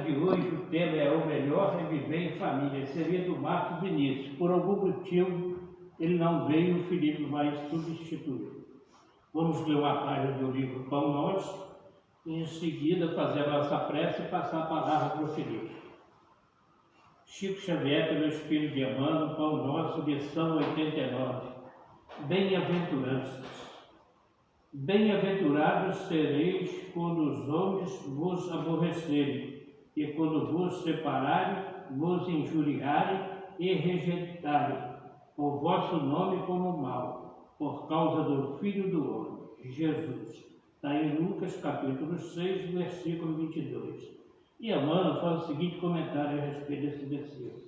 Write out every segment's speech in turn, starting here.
de hoje o tema é o melhor é viver em família. Seria do Marcos Vinícius. Por algum motivo ele não veio, o Felipe vai substituir. Vamos ler uma página do livro Pão Nosso e em seguida fazer a nossa prece e passar a palavra para o Felipe. Chico Xavier, pelo Espírito de Emmanuel, Pão Nosso, lição 89. Bem-aventuranças. Bem-aventurados sereis quando os homens vos aborrecerem, e quando vos separarem, vos injuriarem e rejeitarem o vosso nome como mal, por causa do Filho do Homem, Jesus. Está em Lucas capítulo 6, versículo 22. E Emmanuel faz o seguinte comentário a respeito desse versículo.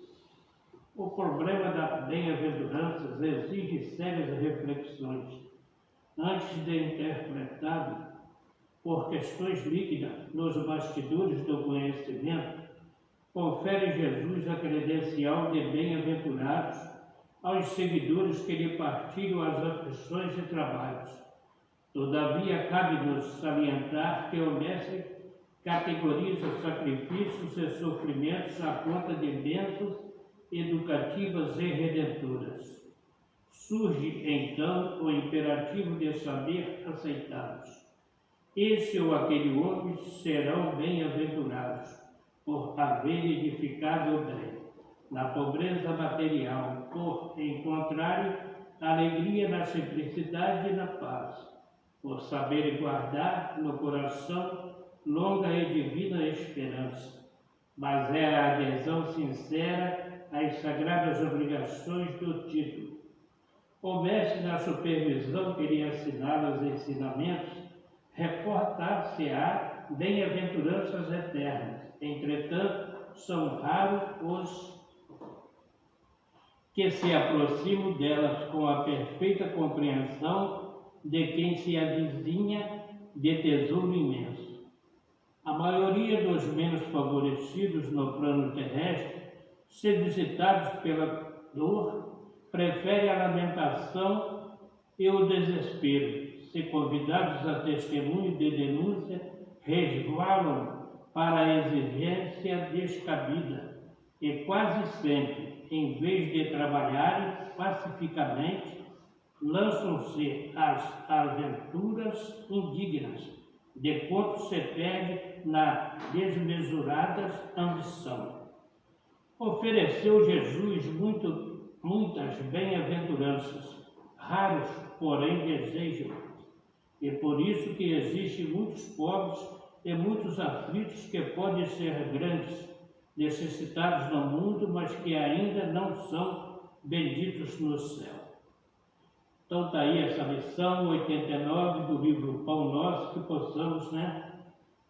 O problema das bem-aventuranças exige sérias reflexões. Antes de interpretado por questões líquidas nos bastidores do conhecimento, confere Jesus a credencial de bem-aventurados aos seguidores que lhe partilham as aflições e trabalhos. Todavia, cabe-nos salientar que o Mestre categoriza sacrifícios e sofrimentos à conta de bênçãos educativas e redentoras. Surge, então, o imperativo de saber aceitá-los. Esse ou aquele homem serão bem-aventurados, por haver edificado o bem, na pobreza material, por encontrarem alegria na simplicidade e na paz, por saberem guardar no coração longa e divina esperança. Mas é a adesão sincera às sagradas obrigações do título. O mestre, na supervisão que lhe assinala os ensinamentos, reportar-se-á bem-aventuranças eternas. Entretanto, são raros os que se aproximam delas com a perfeita compreensão de quem se avizinha de tesouro imenso. A maioria dos menos favorecidos no plano terrestre, se visitados pela dor, prefere a lamentação e o desespero. Se convidados a testemunho de denúncia, resvalam para a exigência descabida e quase sempre, em vez de trabalharem pacificamente, lançam-se às aventuras indignas, de quanto se perde na desmesurada ambição. Ofereceu Jesus muitas bem-aventuranças, raros, porém, desejam. E por isso que existem muitos pobres e muitos aflitos que podem ser grandes, necessitados no mundo, mas que ainda não são benditos no céu. Então está aí essa lição 89 do livro Pão Nosso, que possamos,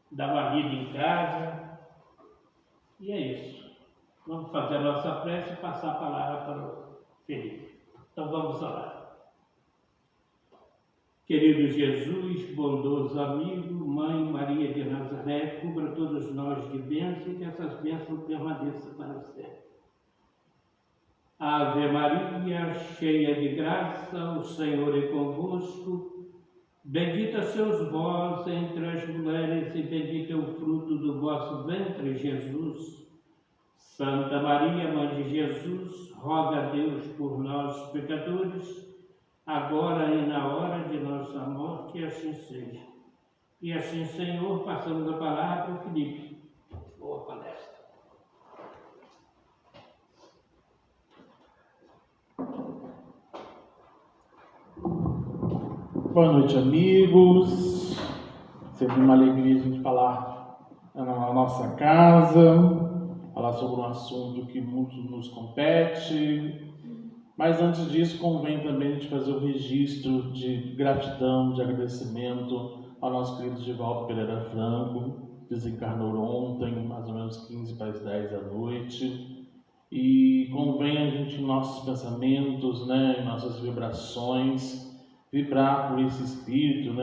dar uma lida em casa. E é isso. Vamos fazer a nossa prece e passar a palavra para o Felipe. Então vamos orar. Querido Jesus, bondoso amigo, Mãe Maria de Nazaré, cubra todos nós de bênção e que essas bênçãos permaneçam para sempre. Ave Maria, cheia de graça, o Senhor é convosco. Bendita sois vós entre as mulheres e bendito é o fruto do vosso ventre, Jesus. Santa Maria, Mãe de Jesus, roga a Deus por nós, pecadores, agora e na hora de nossa morte, e assim seja. E assim, Senhor, passamos a palavra para o Felipe. Boa palestra. Boa noite, amigos. Sempre uma alegria a gente falar na nossa casa, falar sobre um assunto que muito nos compete. Mas antes disso, convém também a gente fazer o registro de gratidão, de agradecimento ao nosso querido Givaldo Pereira Franco, que desencarnou ontem, mais ou menos 15 para as 10 da noite. E convém a gente, em nossos pensamentos, em nossas vibrações, vibrar por esse espírito,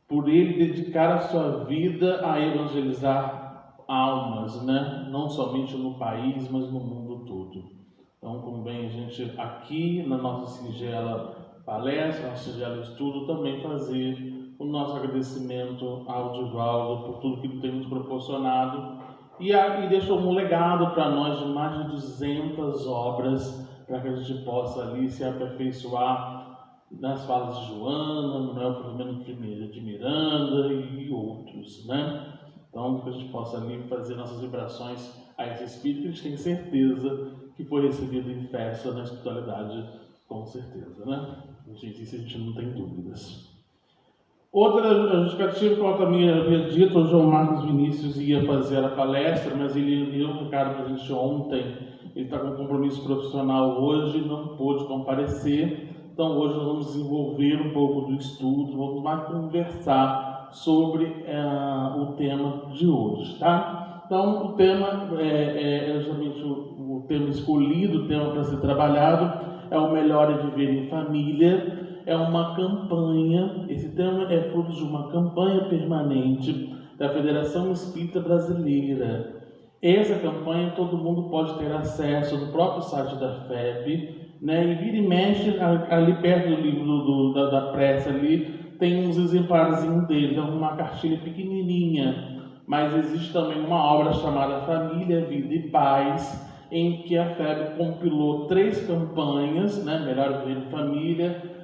por ele dedicar a sua vida a evangelizar almas, não somente no país, mas no mundo todo. Então, convém a gente aqui na nossa singela palestra, nosso singelo estudo, também fazer o nosso agradecimento ao Divaldo por tudo que ele tem nos proporcionado e deixou um legado para nós de mais de 200 obras para que a gente possa ali se aperfeiçoar nas falas de Joana, Manuel Filomeno de Miranda e outros, né? Então, que a gente possa ali fazer nossas vibrações a esse Espírito, que a gente tem certeza que foi recebido em festa na espiritualidade, com certeza, né? Isso a gente não tem dúvidas. Outra justificativa que eu também havia dito, o João Marcos Vinícius ia fazer a palestra, mas ele deu um recado para a gente ontem, ele está com um compromisso profissional hoje, não pôde comparecer, então hoje nós vamos desenvolver um pouco do estudo, vamos mais conversar sobre o tema de hoje, tá? Então o tema é justamente o tema escolhido, o tema para ser trabalhado, é o melhor é viver em família. É uma campanha, esse tema é fruto de uma campanha permanente da Federação Espírita Brasileira. Essa campanha todo mundo pode ter acesso no próprio site da FEB, né? E vira e mexe, ali perto do livro da prece ali, tem uns exemplarzinhos dele, é uma cartilha pequenininha, mas existe também uma obra chamada Família, Vida e Paz, em que a FEB compilou 3 campanhas, né? Melhor Viver em Família,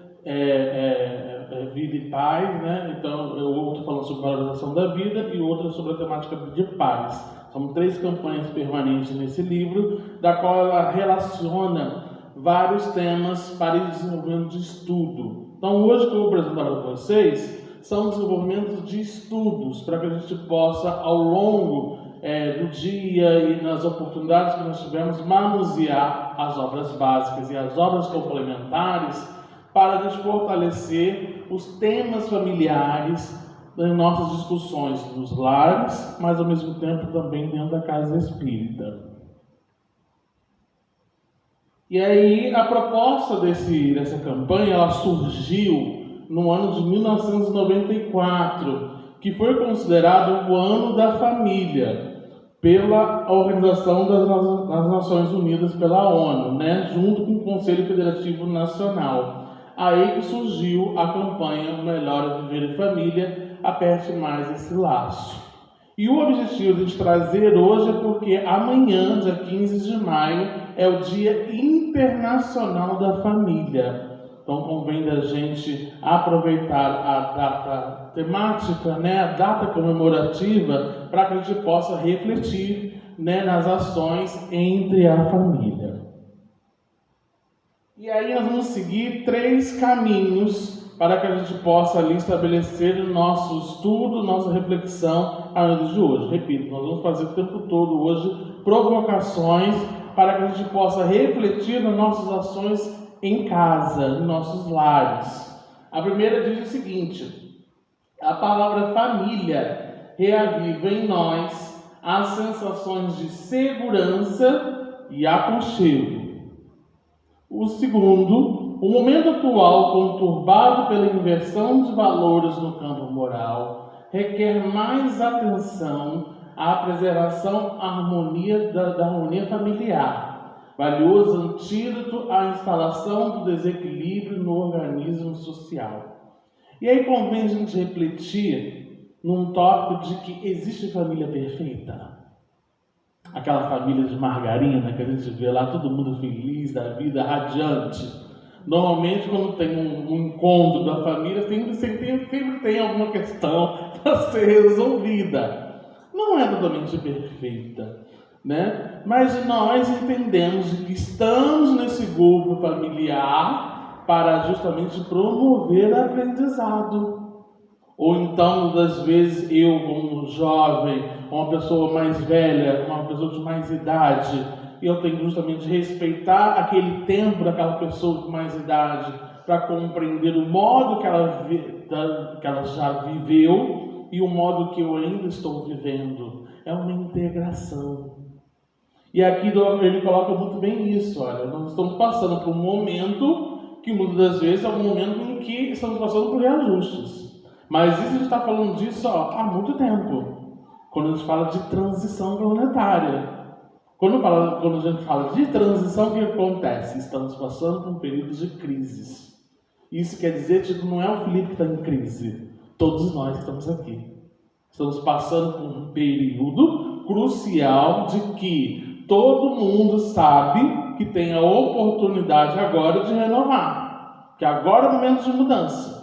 Vida e Paz, né? Então, outra falando sobre valorização da vida e outra sobre a temática de paz. São 3 campanhas permanentes nesse livro, da qual ela relaciona vários temas para ir desenvolvendo de estudo. Então, hoje que eu vou apresentar para vocês são desenvolvimentos de estudos para que a gente possa, ao longo do dia e nas oportunidades que nós tivermos, manusear as obras básicas e as obras complementares para a gente fortalecer os temas familiares nas nossas discussões nos lares, mas ao mesmo tempo também dentro da casa espírita. E aí a proposta dessa campanha, ela surgiu no ano de 1994, que foi considerado o ano da família pela Organização das Nações Unidas, pela ONU, né? Junto com o Conselho Federativo Nacional. Aí que surgiu a campanha Melhor é Viver em Família, aperte mais esse laço. E o objetivo de a gente trazer hoje é porque amanhã, dia 15 de maio, é o Dia Internacional da Família. Então convém da gente aproveitar a data temática, né, a data comemorativa, para que a gente possa refletir, né, nas ações entre a família. E aí nós vamos seguir 3 caminhos para que a gente possa ali estabelecer o nosso estudo, nossa reflexão ao dia de hoje. Repito, nós vamos fazer o tempo todo hoje provocações para que a gente possa refletir nas nossas ações em casa, em nossos lares. A primeira diz o seguinte: a palavra família reaviva em nós as sensações de segurança e aconchego. O segundo, o momento atual, conturbado pela inversão de valores no campo moral, requer mais atenção à preservação da harmonia familiar, valioso antídoto à instalação do desequilíbrio no organismo social. E aí convém a gente refletir num tópico de que existe família perfeita. Aquela família de margarina que a gente vê lá, todo mundo feliz da vida, radiante. Normalmente, quando tem um encontro da família, sempre tem alguma questão para ser resolvida. Não é totalmente perfeita, né? Mas nós entendemos que estamos nesse grupo familiar para justamente promover aprendizado. Ou então, das vezes, eu, como jovem, uma pessoa mais velha, uma pessoa de mais idade, eu tenho justamente respeitar aquele tempo daquela pessoa de mais idade para compreender o modo que ela já viveu e o modo que eu ainda estou vivendo. É uma integração. E aqui ele coloca muito bem isso. Olha, nós estamos passando por um momento que muitas das vezes é um momento em que estamos passando por reajustes. Mas isso a gente está falando disso há muito tempo. Quando a gente fala de transição planetária. Quando a gente fala de transição, o que acontece? Estamos passando por um período de crises. Isso quer dizer que não é o Felipe que está em crise. Todos nós que estamos aqui. Estamos passando por um período crucial de que todo mundo sabe que tem a oportunidade agora de renovar. Que agora é o momento de mudança.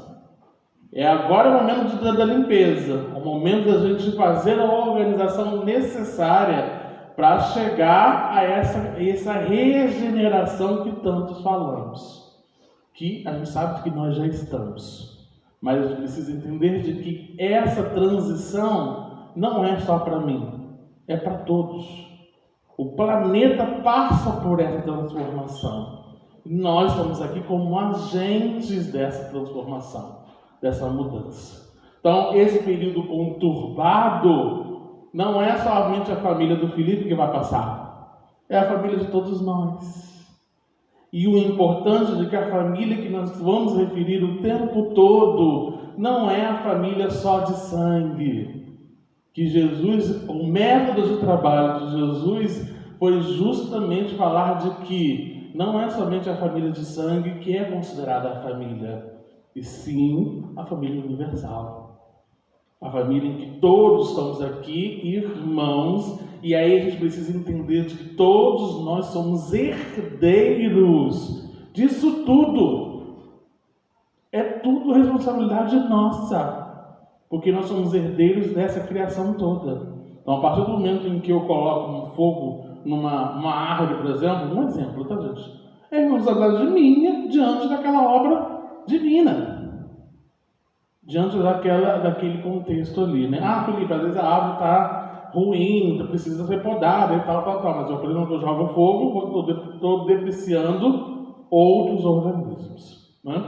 Agora é o momento da limpeza. É o momento da gente fazer a organização necessária para chegar a essa regeneração que tantos falamos. Que a gente sabe que nós já estamos. Mas a gente precisa entender de que essa transição não é só para mim, é para todos. O planeta passa por essa transformação. Nós estamos aqui como agentes dessa transformação, dessa mudança. Então, esse período conturbado não é somente a família do Felipe que vai passar, é a família de todos nós. E o importante é que a família que nós vamos referir o tempo todo não é a família só de sangue. Que Jesus, o método de trabalho de Jesus foi justamente falar de que não é somente a família de sangue que é considerada a família, e sim a família universal. A família em que todos estamos aqui, irmãos, e aí a gente precisa entender de que todos nós somos herdeiros disso tudo. É tudo responsabilidade nossa, porque nós somos herdeiros dessa criação toda. Então, a partir do momento em que eu coloco um fogo numa árvore, por exemplo, um exemplo, tá, gente? É responsabilidade minha diante daquela obra divina. Diante daquele contexto ali, né? Ah, Felipe, às vezes a árvore está ruim, precisa ser podada e tal, mas eu, por exemplo, eu jogo fogo, estou depreciando outros organismos, né?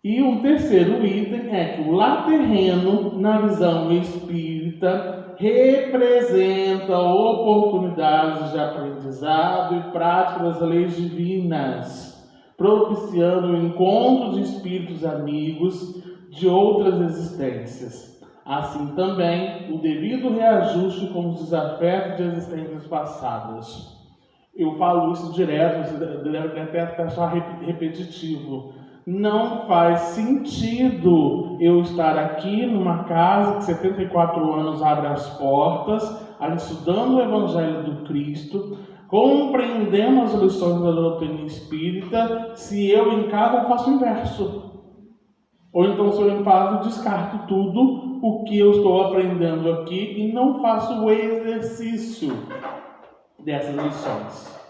E um terceiro item é que o lar terreno, na visão espírita, representa oportunidades de aprendizado e prática das leis divinas, propiciando o encontro de espíritos amigos de outras existências. Assim também, o devido reajuste com os desafetos de existências passadas. Eu falo isso direto, você deve até achar repetitivo. Não faz sentido eu estar aqui numa casa que 74 anos abre as portas, estudando o Evangelho do Cristo, compreendendo as lições da doutrina espírita, se eu em casa faço o inverso. Ou então, se eu em casa descarto tudo o que eu estou aprendendo aqui e não faço o exercício dessas lições.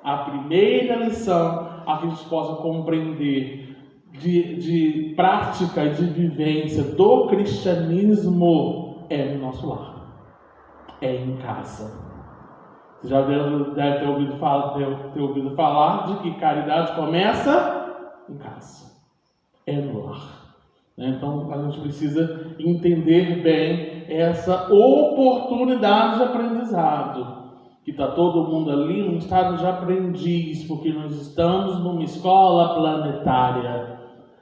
A primeira lição a que a gente possa compreender de prática e de vivência do cristianismo é no nosso lar, é em casa. Você já deve ter ouvido falar de que caridade começa em casa, é no lar. Então a gente precisa entender bem essa oportunidade de aprendizado. Que está todo mundo ali num estado de aprendiz, porque nós estamos numa escola planetária.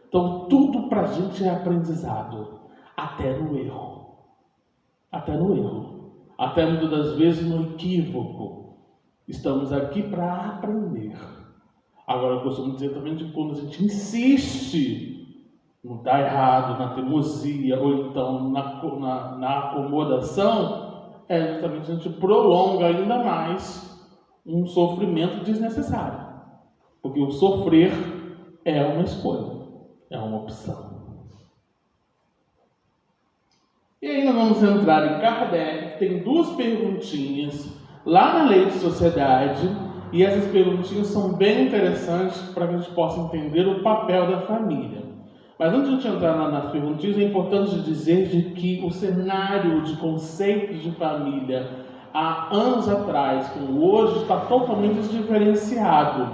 Então, tudo para a gente é aprendizado, até no erro. Até no erro. Até muitas das vezes no equívoco. Estamos aqui para aprender. Agora, eu costumo dizer também que quando a gente insiste no dar errado, na teimosia, ou então na acomodação, justamente a gente prolonga ainda mais um sofrimento desnecessário. Porque o sofrer é uma escolha, é uma opção. E aí nós vamos entrar em Kardec, que tem duas perguntinhas lá na Lei de Sociedade, e essas perguntinhas são bem interessantes para que a gente possa entender o papel da família. Mas antes de a gente entrar nas perguntinhas, é importante dizer de que o cenário de conceitos de família há anos atrás, como hoje, está totalmente diferenciado.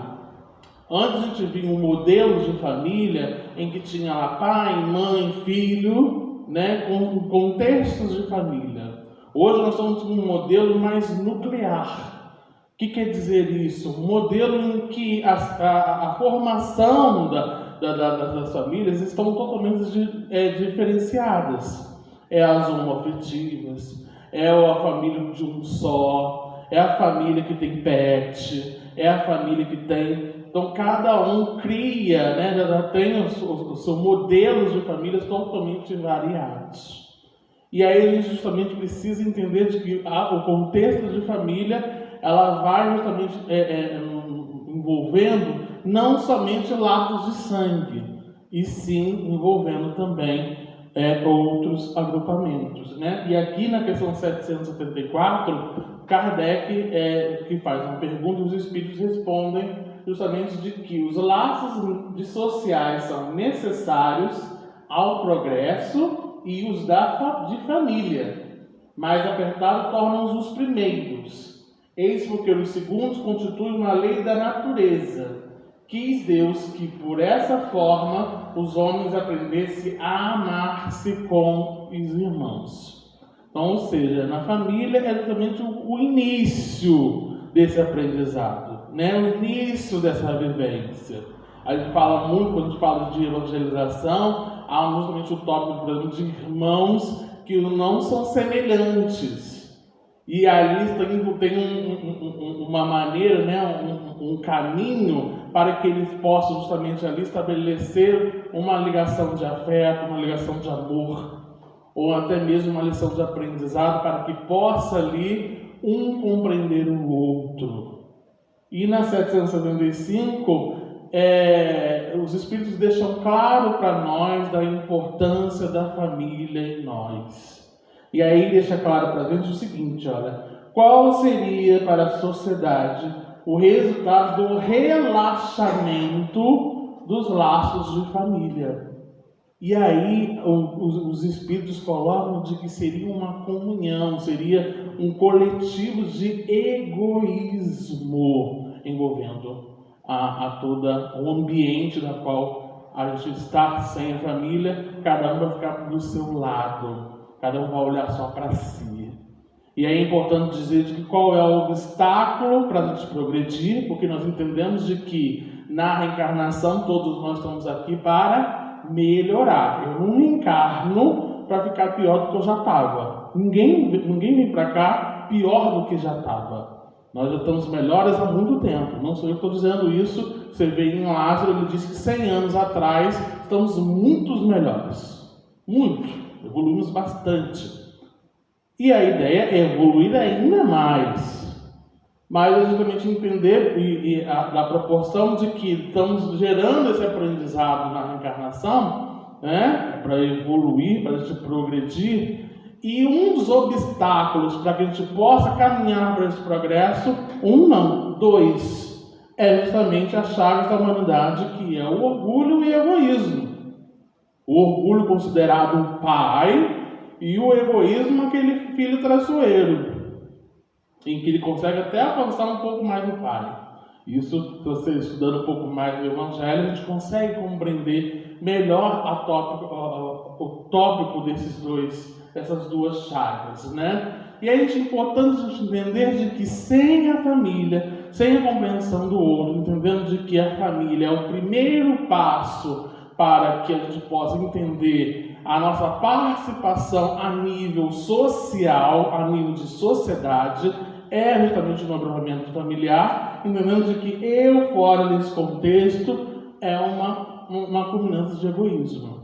Antes a gente via um modelo de família em que tinha lá pai, mãe, filho, né, com contextos de família. Hoje nós estamos com um modelo mais nuclear. O que quer dizer isso? Um modelo em que a formação das famílias estão totalmente diferenciadas. É as homoafetivas, é a família de um só, é a família que tem pet, é a família que tem Então, cada um cria, né, já tem os seus modelos de famílias totalmente variados. E aí a gente justamente precisa entender de que o contexto de família, ela vai justamente envolvendo não somente laços de sangue, e sim envolvendo também outros agrupamentos, né? E aqui na questão 774, Kardec que faz uma pergunta e os espíritos respondem justamente de que os laços sociais são necessários ao progresso e os de família, mas apertado tornam-os os primeiros. Eis porque os segundos constituem uma lei da natureza. Quis Deus que, por essa forma, os homens aprendessem a amar-se com os irmãos. Então, ou seja, na família é justamente o início desse aprendizado, né? O início dessa vivência. A gente fala muito, quando a gente fala de evangelização, há justamente o tópico, por exemplo, de irmãos que não são semelhantes. E ali tem uma maneira, né, um caminho para que eles possam justamente ali estabelecer uma ligação de afeto, uma ligação de amor, ou até mesmo uma lição de aprendizado para que possa ali um compreender o outro. E na 775, os Espíritos deixam claro para nós da importância da família em nós. E aí deixa claro para a gente o seguinte, olha, qual seria para a sociedade o resultado do relaxamento dos laços de família? E aí os Espíritos colocam de que seria uma comunhão, seria um coletivo de egoísmo envolvendo a todo o ambiente na qual a gente está sem a família, cada um vai ficar do seu lado. Cada um vai olhar só para si. E é importante dizer de que qual é o obstáculo para a gente progredir, porque nós entendemos de que na reencarnação todos nós estamos aqui para melhorar. Eu não reencarno para ficar pior do que eu já estava. Ninguém vem para cá pior do que já estava. Nós já estamos melhores há muito tempo. Não sou eu que estou dizendo isso. Você vê em Lázaro, ele disse que 100 anos atrás estamos muito melhores. Muito. Evoluímos bastante. E a ideia é evoluir ainda mais. Mas a gente entender a proporção de que estamos gerando esse aprendizado na reencarnação, né, para evoluir, para a gente progredir. E um dos obstáculos para que a gente possa caminhar para esse progresso, dois, é justamente a chave da humanidade, que é o orgulho e o egoísmo. O orgulho considerado o pai e o egoísmo aquele filho traiçoeiro, em que ele consegue até avançar um pouco mais no pai. Isso, se você estudando um pouco mais do Evangelho, a gente consegue compreender melhor o tópico dessas duas chaves, né? E aí é importante a gente entender de que sem a família, sem a compreensão do outro, entendendo de que a família é o primeiro passo para que a gente possa entender a nossa participação a nível social, a nível de sociedade, é justamente no agrupamento familiar, entendendo de que eu, fora desse contexto, é uma culminância de egoísmo.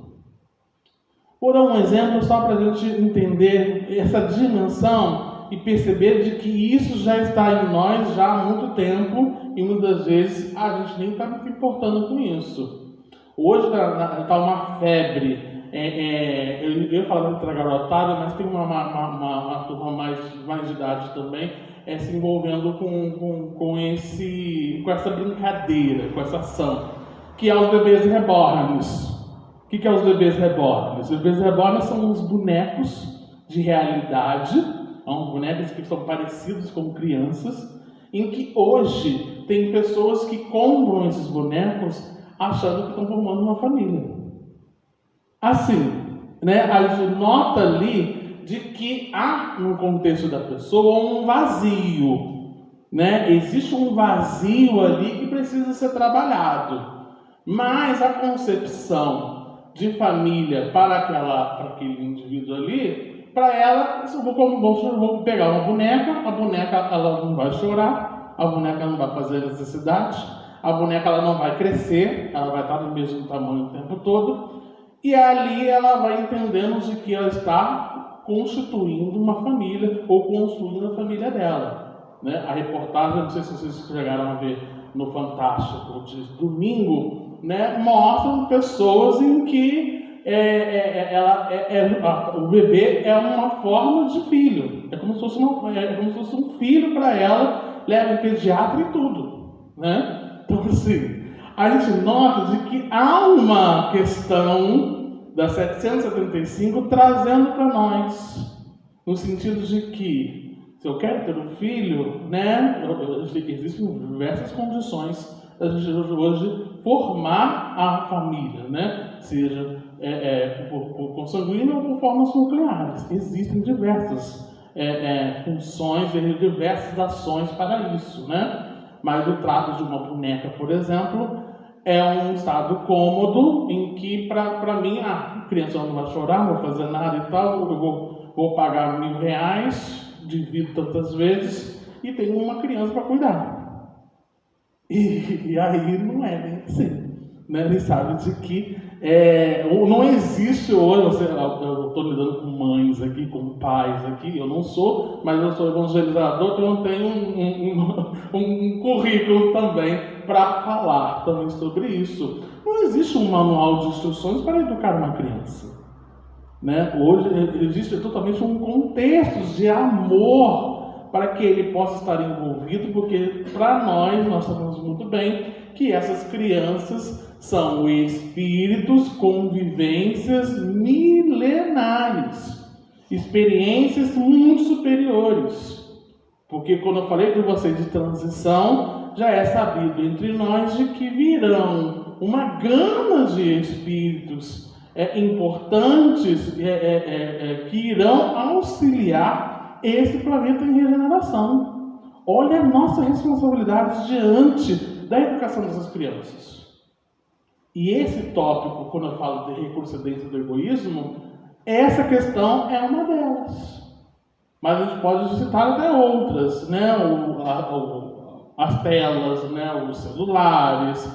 Vou dar um exemplo só para a gente entender essa dimensão e perceber de que isso já está em nós já há muito tempo e muitas vezes a gente nem está se importando com isso. Hoje está uma febre, eu ia falar de garotada, mas tem uma turma mais de idade também, se envolvendo com essa brincadeira, com essa ação, que é os bebês reborns. O que é os bebês reborns? Os bebês reborns são uns bonecos de realidade, são bonecos que são parecidos com crianças, em que hoje tem pessoas que compram esses bonecos achando que estão formando uma família. Assim, né, a gente nota ali de que há no contexto da pessoa um vazio, né? Existe um vazio ali que precisa ser trabalhado, mas a concepção de família para aquele indivíduo ali, para ela, vou pegar uma boneca, a boneca ela não vai chorar, a boneca não vai fazer necessidade, A boneca ela não vai crescer, ela vai estar do mesmo tamanho o tempo todo, e ali ela vai entendendo de que ela está constituindo uma família ou construindo a família dela, né? A reportagem, não sei se vocês chegaram a ver no Fantástico de domingo, né? Mostram pessoas em que o bebê é uma forma de filho, é como se fosse um filho para ela, leva em pediatra e tudo, né? Então assim, a gente nota de que há uma questão da 775 trazendo para nós, no sentido de que se eu quero ter um filho, né, existem diversas condições a gente hoje formar a família, né? Seja por consanguíneo ou por formas nucleares. Existem diversas funções e diversas ações para isso, né? Mas o trato de uma boneca, por exemplo, é um estado cômodo em que, para mim, a criança não vai chorar, não vai fazer nada e tal, eu vou pagar R$1.000, divido tantas vezes e tenho uma criança para cuidar. E aí não é bem assim, né? Ele sabe de que não existe hoje, eu estou lidando com mães aqui, com pais aqui, eu não sou, mas eu sou evangelizador, então eu tenho um currículo também para falar também sobre isso. Não existe um manual de instruções para educar uma criança, né? Hoje existe totalmente um contexto de amor para que ele possa estar envolvido, porque para nós sabemos muito bem que essas crianças são espíritos com vivências milenares, experiências muito superiores. Porque quando eu falei para vocês de transição, já é sabido entre nós de que virão uma gama de espíritos importantes que irão auxiliar esse planeta em regeneração. Olha a nossa responsabilidade diante da educação dessas crianças. E esse tópico, quando eu falo de recursodência do egoísmo, essa questão é uma delas. Mas a gente pode citar até outras, né? As telas, né? Os celulares,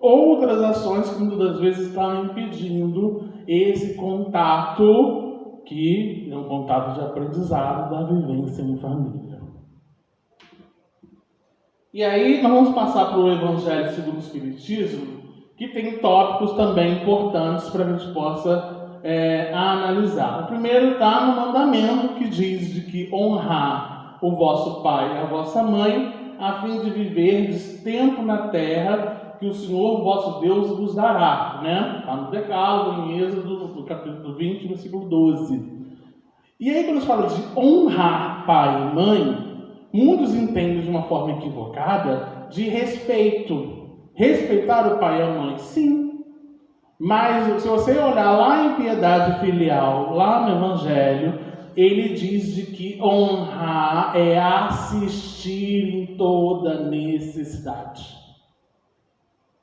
outras ações que muitas das vezes estão impedindo esse contato, que é um contato de aprendizado da vivência em família. E aí nós vamos passar para o Evangelho segundo o Espiritismo, que tem tópicos também importantes para a gente possa analisar. O primeiro está no mandamento que diz de que honrar o vosso pai e a vossa mãe, a fim de viverdes tempo na terra que o Senhor vosso Deus vos dará, né? Está no Decálogo, em Êxodo, no capítulo 20, versículo 12. E aí, quando se fala de honrar pai e mãe, muitos entendem de uma forma equivocada de respeito. Respeitar o pai e a mãe, sim. Mas se você olhar lá em piedade filial, lá no Evangelho, ele diz de que honrar é assistir em toda necessidade.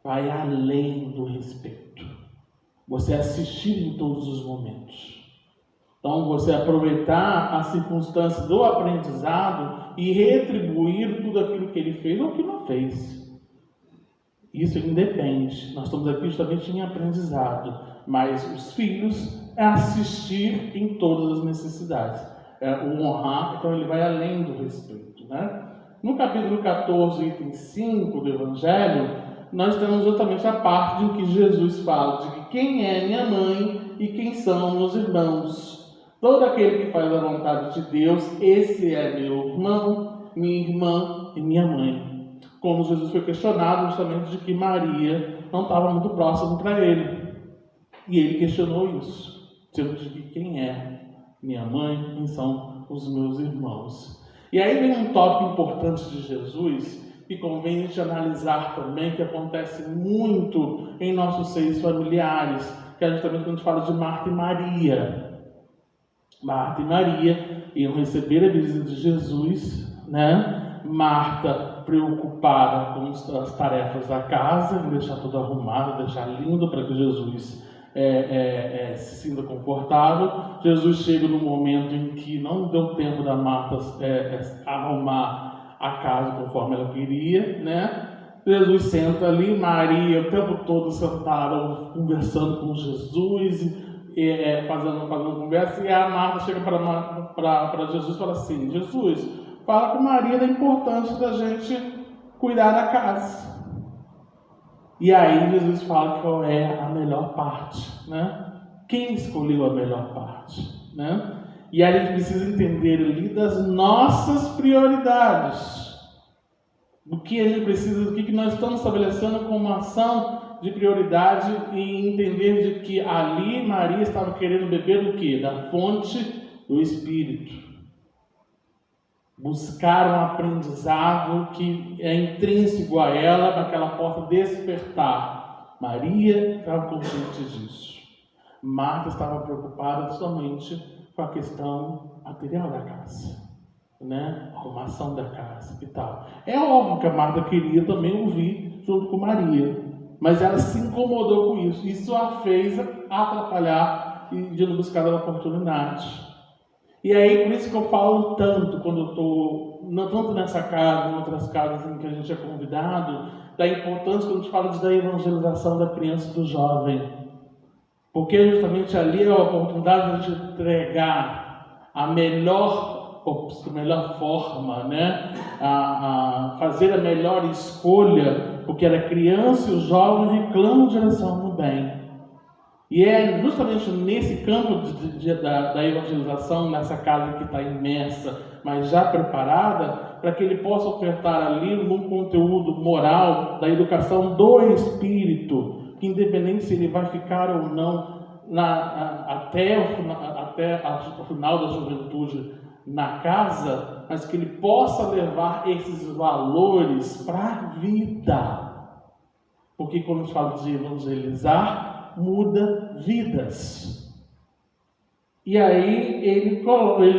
Vai além do respeito. Você assistir em todos os momentos. Então, você aproveitar a circunstância do aprendizado e retribuir tudo aquilo que ele fez ou que não fez. Isso independe. Nós estamos aqui justamente em aprendizado. Mas os filhos é assistir em todas as necessidades. O honrar, então ele vai além do respeito, né? No capítulo 14, item 5 do Evangelho, nós temos justamente a parte em que Jesus fala de que quem é minha mãe e quem são meus irmãos. Todo aquele que faz a vontade de Deus, esse é meu irmão, minha irmã e minha mãe. Como Jesus foi questionado justamente de que Maria não estava muito próxima para ele. E ele questionou isso, dizendo de que quem é minha mãe, quem são os meus irmãos. E aí vem um tópico importante de Jesus, que convém a gente analisar também, que acontece muito em nossos seios familiares, que é justamente quando a gente fala de Marta e Maria. Marta e Maria iam receber a visita de Jesus, né? Marta preocupada com as tarefas da casa, em deixar tudo arrumado, deixar lindo para que Jesus se sinta confortável. Jesus chega no momento em que não deu tempo da Marta arrumar a casa conforme ela queria, né? Jesus senta ali, Maria o tempo todo sentada, conversando com Jesus, fazendo conversa, e a Marta chega para Jesus e fala assim: Jesus, fala com Maria da importância da gente cuidar da casa. E aí Jesus fala qual é a melhor parte, né? Quem escolheu a melhor parte, né? E aí a gente precisa entender ali das nossas prioridades. Do que a gente precisa, do que nós estamos estabelecendo como uma ação de prioridade, e entender de que ali Maria estava querendo beber do quê? Da fonte do Espírito. Buscar um aprendizado que é intrínseco a ela, para que ela possa despertar. Maria estava consciente disso. Marta estava preocupada somente com a questão material da casa, né? A arrumação da casa e tal. É óbvio que a Marta queria também ouvir junto com Maria, mas ela se incomodou com isso. Isso a fez atrapalhar e de não buscar a oportunidade. E aí, por isso que eu falo tanto, quando eu estou, tanto nessa casa, em outras casas em que a gente é convidado, da importância quando a gente fala da evangelização da criança e do jovem. Porque justamente ali é a oportunidade de a gente entregar a melhor forma, né? A fazer a melhor escolha, porque a criança e o jovem reclamam direção no bem. E é justamente nesse campo da evangelização, nessa casa que está imersa, mas já preparada, para que ele possa ofertar ali um conteúdo moral da educação do espírito, que independente se ele vai ficar ou não até o final da juventude na casa, mas que ele possa levar esses valores para a vida. Porque quando a gente fala de evangelizar, muda vidas. E aí ele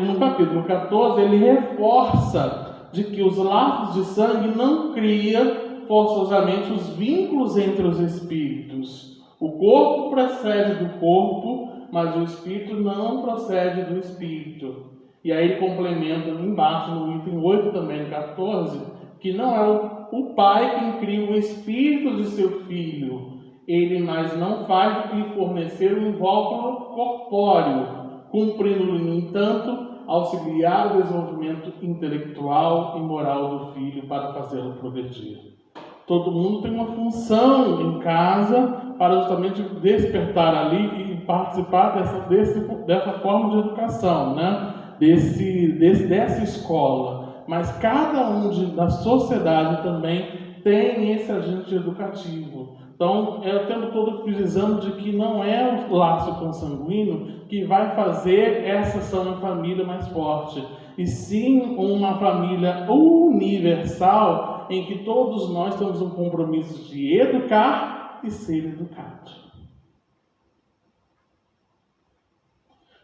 no capítulo 14 ele reforça de que os laços de sangue não criam forçosamente os vínculos entre os espíritos. O corpo procede do corpo, mas o espírito não procede do espírito. E aí ele complementa embaixo no item 8 também, no 14, que não é o pai quem cria o espírito de seu filho, ele mais não faz do que lhe fornecer um invólucro corpóreo, cumprindo-lhe, no entanto, auxiliar o desenvolvimento intelectual e moral do filho para fazê-lo progredir. Todo mundo tem uma função em casa para justamente despertar ali e participar dessa forma de educação, né? Dessa escola. Mas cada um da sociedade também tem esse agente educativo. Então, é o tempo todo frisando de que não é o laço consanguíneo que vai fazer essa ação em família mais forte, e sim uma família universal em que todos nós temos um compromisso de educar e ser educado.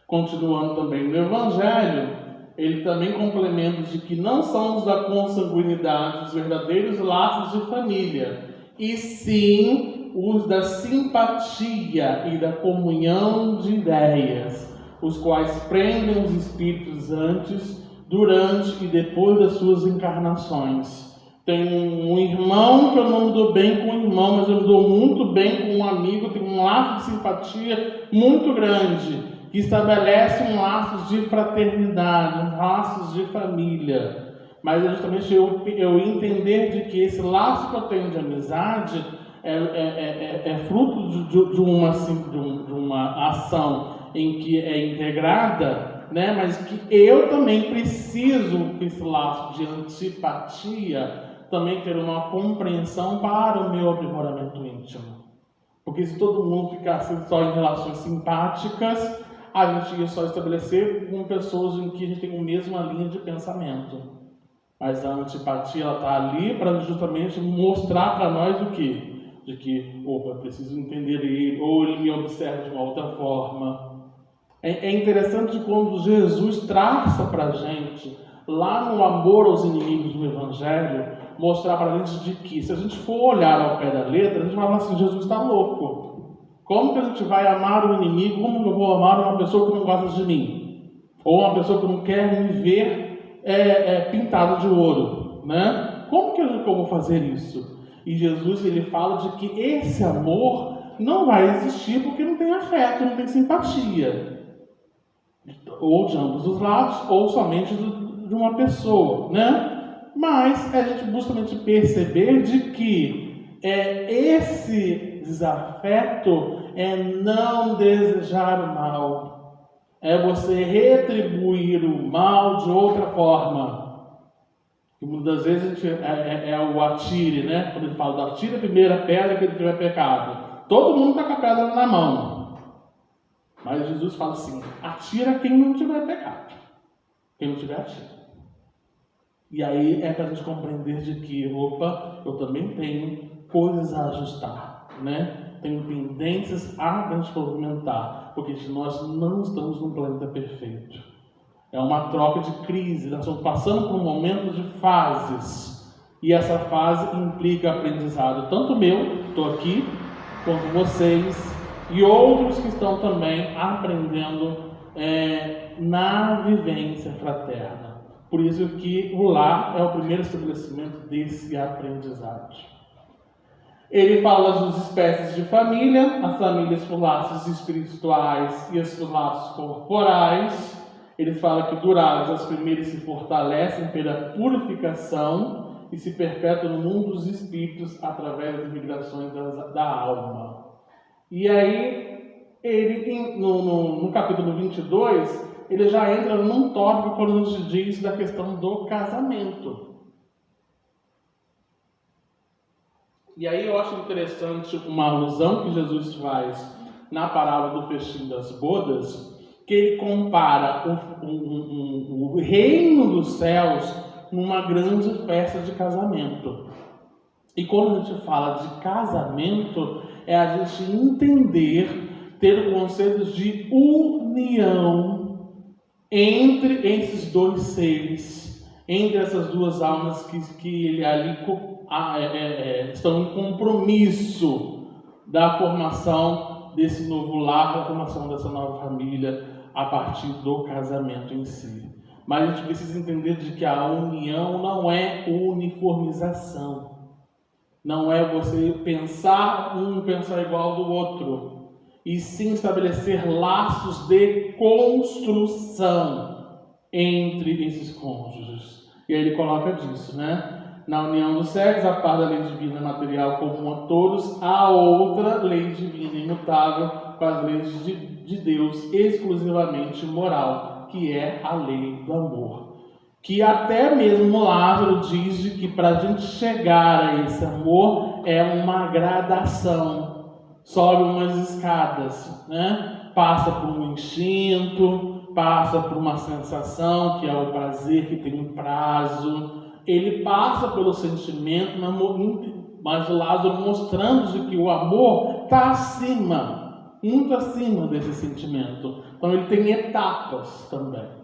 Continuando também no Evangelho, ele também complementa de que não são os da consanguinidade os verdadeiros laços de família, e sim os da simpatia e da comunhão de ideias, os quais prendem os espíritos antes, durante e depois das suas encarnações. Tem um irmão que eu não me dou bem com o irmão, mas eu me dou muito bem com um amigo, tem um laço de simpatia muito grande, que estabelece um laço de fraternidade, laços de família. Mas é justamente eu entender de que esse laço que eu tenho de amizade é fruto de uma ação em que é integrada, né? Mas que eu também preciso, com esse laço de antipatia, também ter uma compreensão para o meu aprimoramento íntimo. Porque se todo mundo ficasse só em relações simpáticas, a gente ia só estabelecer com pessoas em que a gente tem a mesma linha de pensamento. Mas a antipatia está ali para justamente mostrar para nós o quê? De que, eu preciso entender ele, ou ele me observa de uma outra forma. É interessante quando Jesus traça para a gente, lá no amor aos inimigos do Evangelho, mostrar para a gente de que, se a gente for olhar ao pé da letra, a gente vai falar assim: Jesus está louco. Como que a gente vai amar o inimigo? Como que eu vou amar uma pessoa que não gosta de mim? Ou uma pessoa que não quer me ver pintado de ouro, né? Como que eu vou fazer isso? E Jesus ele fala de que esse amor não vai existir porque não tem afeto, não tem simpatia. Ou de ambos os lados, ou somente de uma pessoa, né? Mas a gente justamente perceber de que esse desafeto é não desejar o mal, é você retribuir o mal de outra forma. E muitas vezes a gente é o atire, né? Quando ele fala do atire a primeira pedra que ele tiver pecado, todo mundo está com a pedra na mão. Mas Jesus fala assim: atira quem não tiver pecado. Quem não tiver, atira. E aí é para a gente compreender de que, opa, eu também tenho coisas a ajustar, né? Tenho pendências a transformar, porque nós não estamos num planeta perfeito. É uma troca de crise, nós estamos passando por um momento de fases. E essa fase implica aprendizado, tanto meu, estou aqui, quanto vocês, e outros que estão também aprendendo na vivência fraterna. Por isso que o lar é o primeiro estabelecimento desse aprendizado. Ele fala das espécies de família, as famílias por laços espirituais e as por laços corporais. Ele fala que durados as primeiras se fortalecem pela purificação e se perpetuam no mundo dos espíritos através das migrações da alma. E aí, ele, no capítulo 22, ele já entra num tópico quando nos diz da questão do casamento. E aí eu acho interessante uma alusão que Jesus faz na parábola do festim das bodas, que ele compara o reino dos céus numa grande festa de casamento. E quando a gente fala de casamento, é a gente entender, ter o conceito de união entre esses dois seres, entre essas duas almas que ele ali estão em compromisso da formação desse novo lar, da formação dessa nova família a partir do casamento em si. Mas a gente precisa entender de que a união não é uniformização. Não é você pensar igual do outro, e sim estabelecer laços de construção entre esses cônjuges. E aí ele coloca disso, né? Na união dos sexos, a par da lei divina material comum a todos, há outra lei divina imutável com as leis de Deus exclusivamente moral, que é a lei do amor. Que até mesmo Lázaro diz de que para a gente chegar a esse amor é uma gradação, sobe umas escadas, né? Passa por um instinto, passa por uma sensação que é o prazer, que tem um prazo. Ele passa pelo sentimento, mas o Lázaro mostrando de que o amor está acima, muito acima desse sentimento. Então ele tem etapas também.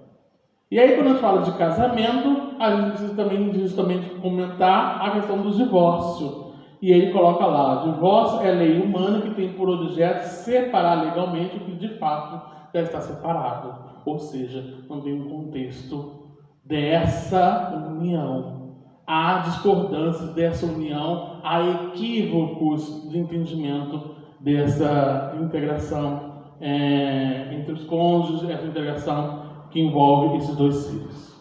E aí, quando a gente fala de casamento, a gente precisa também justamente comentar a questão do divórcio. E ele coloca lá: o divórcio é lei humana que tem por objeto separar legalmente o que de fato já está separado. Ou seja, não tem um contexto dessa união. Há discordância dessa união, há equívocos de entendimento dessa integração entre os cônjuges, essa integração que envolve esses dois seres.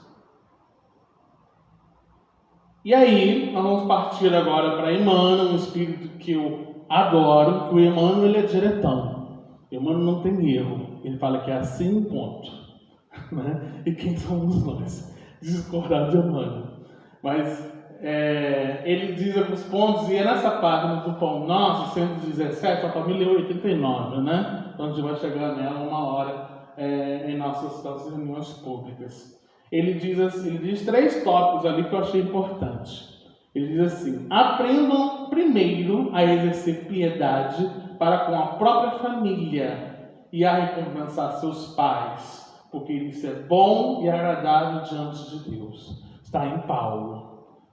E aí, nós vamos partir agora para Emmanuel, um espírito que eu adoro, que o Emmanuel ele é diretão. Emmanuel não tem erro, ele fala que é assim, ponto. Né? E quem somos nós? Discordar de Emmanuel. Mas ele diz alguns pontos, e é nessa página do Pão Nosso, 117, a família 89, né? Então a gente vai chegar nela uma hora em nossas reuniões públicas. Ele diz 3 tópicos ali que eu achei importante. Ele diz assim: aprendam primeiro a exercer piedade para com a própria família e a recompensar seus pais, porque isso é bom e agradável diante de Deus. Está em Paulo.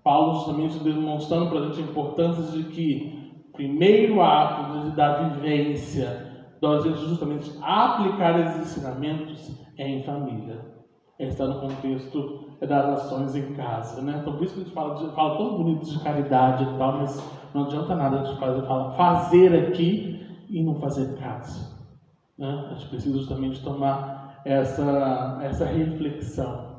Paulo justamente demonstrando para a gente a importância de que primeiro ato da vivência, a gente justamente aplicar esses ensinamentos em família. Está no contexto das ações em casa, né? Então por isso que a gente fala tão bonito de caridade e tal, mas Não adianta nada a gente fazer aqui e não fazer casa. Né? A gente precisa justamente tomar essa reflexão.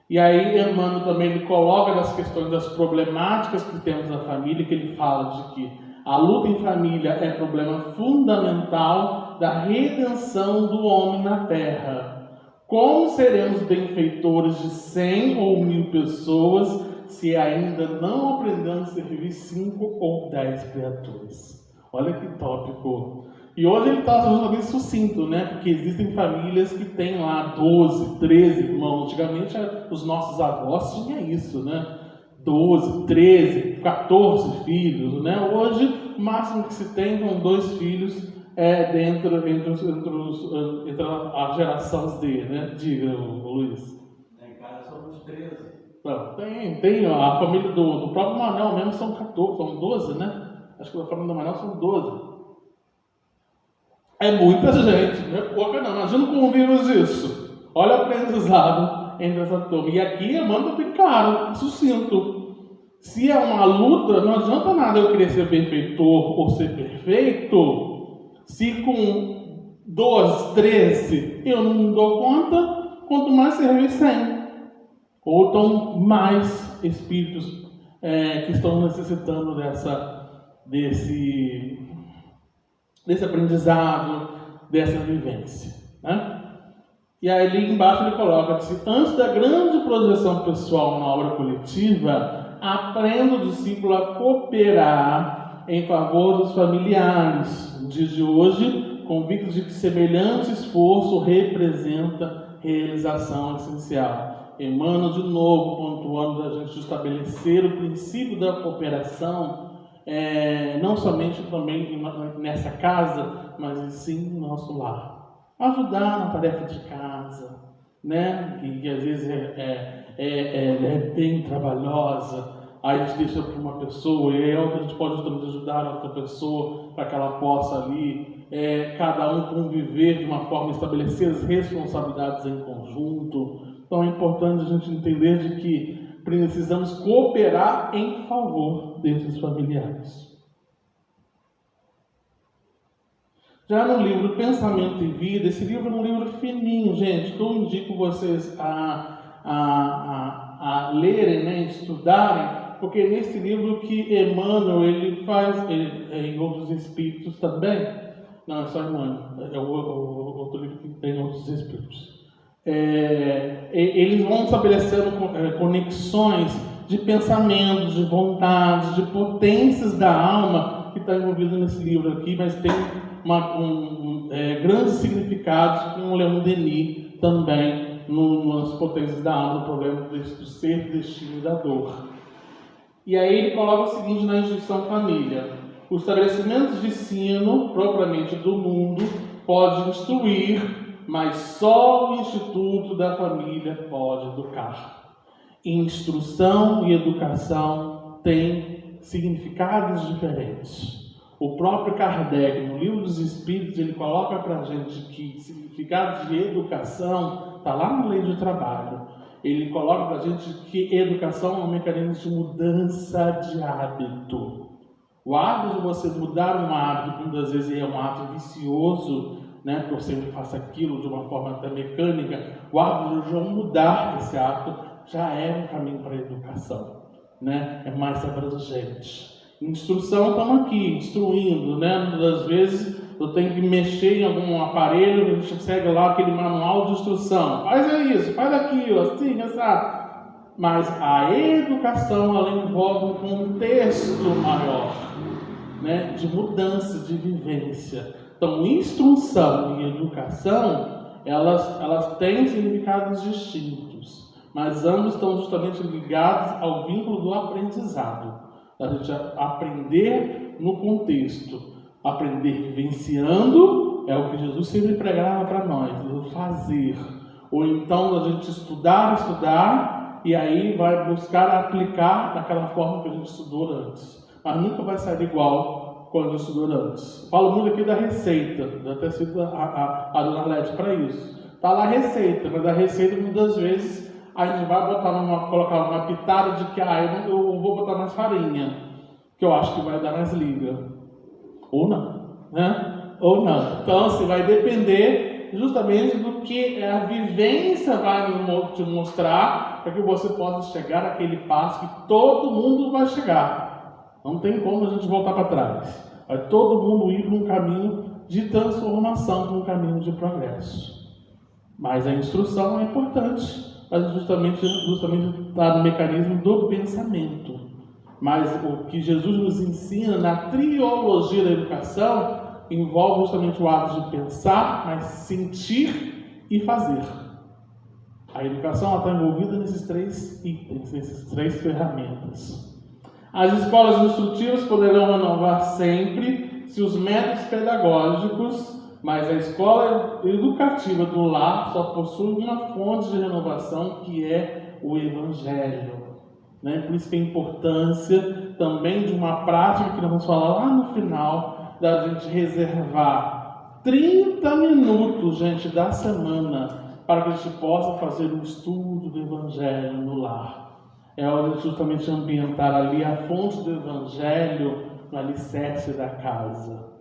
E aí Emmanuel também ele coloca nas questões das problemáticas que temos na família, que ele fala de que a luta em família é problema fundamental da redenção do homem na Terra. Como seremos benfeitores de 100 ou 1000 pessoas se ainda não aprendemos a servir 5 ou 10 criaturas? Olha que tópico. E hoje ele está justamente sucinto, né? Porque existem famílias que têm lá 12, 13 irmãos. Antigamente os nossos avós tinham isso, né? 12, 13, 14 filhos, né? Hoje o máximo que se tem são 2 filhos entre a geração Z, né? Diga, Luiz. Em casa somos 13. Não, tem a família do próprio Manuel mesmo são 14, são 12, né? Acho que a família do Manuel são 12. É muita gente, não é pouca não. Imagina como vimos isso. Olha o aprendizado entre essa turma. E aqui Emmanuel bem claro, sucinto. Se é uma luta, não adianta nada eu querer ser benfeitor ou ser perfeito, se com 12, 13 eu não dou conta, quanto mais servir 100. Ou então mais espíritos que estão necessitando desse aprendizado, dessa vivência. Né? E aí ali embaixo ele coloca que antes da grande projeção pessoal na obra coletiva, aprenda o discípulo a cooperar em favor dos familiares. No dia de hoje, convictos de que semelhante esforço representa realização essencial. Emmanuel de novo pontuando a gente estabelecer o princípio da cooperação, não somente também nessa casa, mas sim no nosso lar. Ajudar na tarefa de casa, né? Que às vezes é bem trabalhosa, aí a gente deixa para uma pessoa, e a gente pode justamente ajudar a outra pessoa para que ela possa ali, cada um conviver de uma forma, estabelecer as responsabilidades em conjunto. Então é importante a gente entender de que precisamos cooperar em favor desses familiares. Já no livro Pensamento e Vida, esse livro é um livro fininho, gente, que eu indico vocês a lerem, né, estudarem, porque nesse livro que Emmanuel ele faz, em outros espíritos também, não é só Emmanuel, é o outro livro que tem outros espíritos. Eles vão estabelecendo conexões de pensamentos, de vontades, de potências da alma que está envolvido nesse livro aqui, mas tem grandes significados com o Leon Denis também nas potências da alma, no problema do ser, destino e da dor. E aí ele coloca o seguinte na instituição família: os estabelecimentos de ensino propriamente do mundo pode instruir, mas só o Instituto da Família pode educar. Instrução e educação têm significados diferentes. O próprio Kardec, no Livro dos Espíritos, ele coloca para a gente que significado de educação está lá na Lei do Trabalho. Ele coloca para a gente que educação é um mecanismo de mudança de hábito. O hábito de você mudar um hábito, que muitas vezes é um hábito vicioso, né, que eu sempre faço aquilo de uma forma até mecânica, o hábito de mudar esse hábito já é um caminho para a educação, né? É mais abrangente. Instrução, estamos aqui, instruindo, né? Muitas vezes eu tenho que mexer em algum aparelho, a gente segue lá aquele manual de instrução, faz isso, faz aquilo, assim, essa. Mas a educação, ela envolve um contexto maior, né? De mudança, de vivência. Então, instrução e educação, elas têm significados distintos, mas ambos estão justamente ligados ao vínculo do aprendizado. A gente aprender no contexto, aprender vivenciando, é o que Jesus sempre pregava para nós, o fazer. Ou então a gente estudar, e aí vai buscar aplicar daquela forma que a gente estudou antes. Mas nunca vai sair igual quando a gente estudou antes. Falo muito aqui da receita, eu até cito a Dona Lete para isso. Está lá a receita, mas a receita muitas vezes a gente vai colocar uma pitada de que eu vou botar mais farinha. que eu acho que vai dar mais liga. Ou não, né? Ou não. Então, assim, vai depender justamente do que a vivência vai te mostrar para que você possa chegar naquele passo que todo mundo vai chegar. Não tem como a gente voltar para trás. Vai todo mundo ir para um caminho de transformação, para um caminho de progresso. Mas a instrução é importante, mas justamente está no mecanismo do pensamento. Mas o que Jesus nos ensina na triologia da educação envolve justamente o ato de pensar, mas sentir e fazer. A educação está envolvida nesses 3 itens, nessas 3 ferramentas. As escolas instrutivas poderão renovar sempre se os métodos pedagógicos, mas a escola educativa do lar só possui uma fonte de renovação, que é o Evangelho. Né? Por isso que a importância também de uma prática que nós vamos falar lá no final, da gente reservar 30 minutos, gente, da semana, para que a gente possa fazer um estudo do Evangelho no lar. É hora de justamente ambientar ali a fonte do Evangelho no alicerce da casa.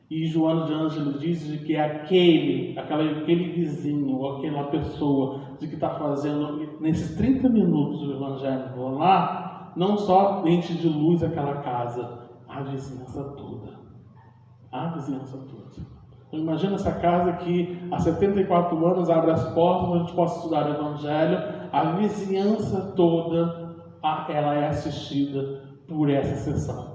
E Joana de Ângelo diz de que aquele vizinho, ou aquela pessoa de que está fazendo nesses 30 minutos do Evangelho no lar, não só enche de luz aquela casa, a vizinhança toda. A vizinhança toda. Então, imagina essa casa que há 74 anos abre as portas para a gente possa estudar o Evangelho. A vizinhança toda, ela é assistida por essa sessão.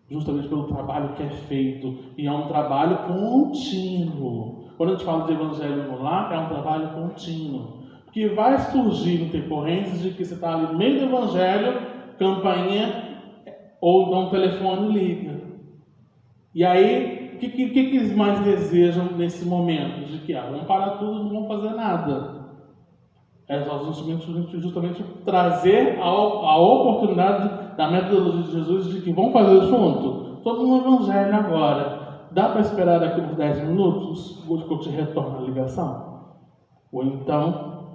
Justamente pelo trabalho que é feito. E é um trabalho contínuo. Quando a gente fala de Evangelho no lar, é um trabalho contínuo. Porque vai surgir intercorrências de que você está ali no meio do Evangelho, campainha, ou então o telefone liga. E aí, o que eles mais desejam nesse momento? De que vão parar tudo, não vão fazer nada. É justamente trazer a oportunidade da metodologia de Jesus de que vão fazer junto. Todo um Evangelho agora. Dá para esperar daqui uns 10 minutos que eu te retorno a ligação? Ou então,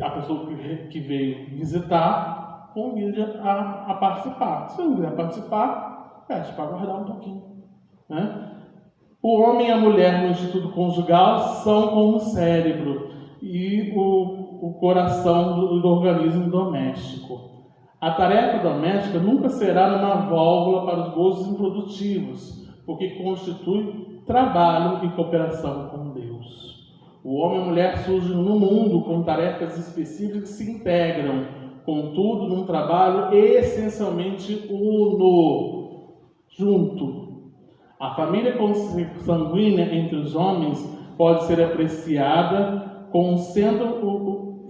a pessoa que veio visitar convide a participar. Se não quiser participar, pede para aguardar um pouquinho. Né? O homem e a mulher no instituto conjugal são como o cérebro e o coração do organismo doméstico. A tarefa doméstica nunca será uma válvula para os gozos improdutivos, porque constitui trabalho e cooperação com Deus. O homem e a mulher surgem no mundo com tarefas específicas que se integram, contudo, num trabalho essencialmente uno, junto. A família consanguínea entre os homens pode ser apreciada com um centro,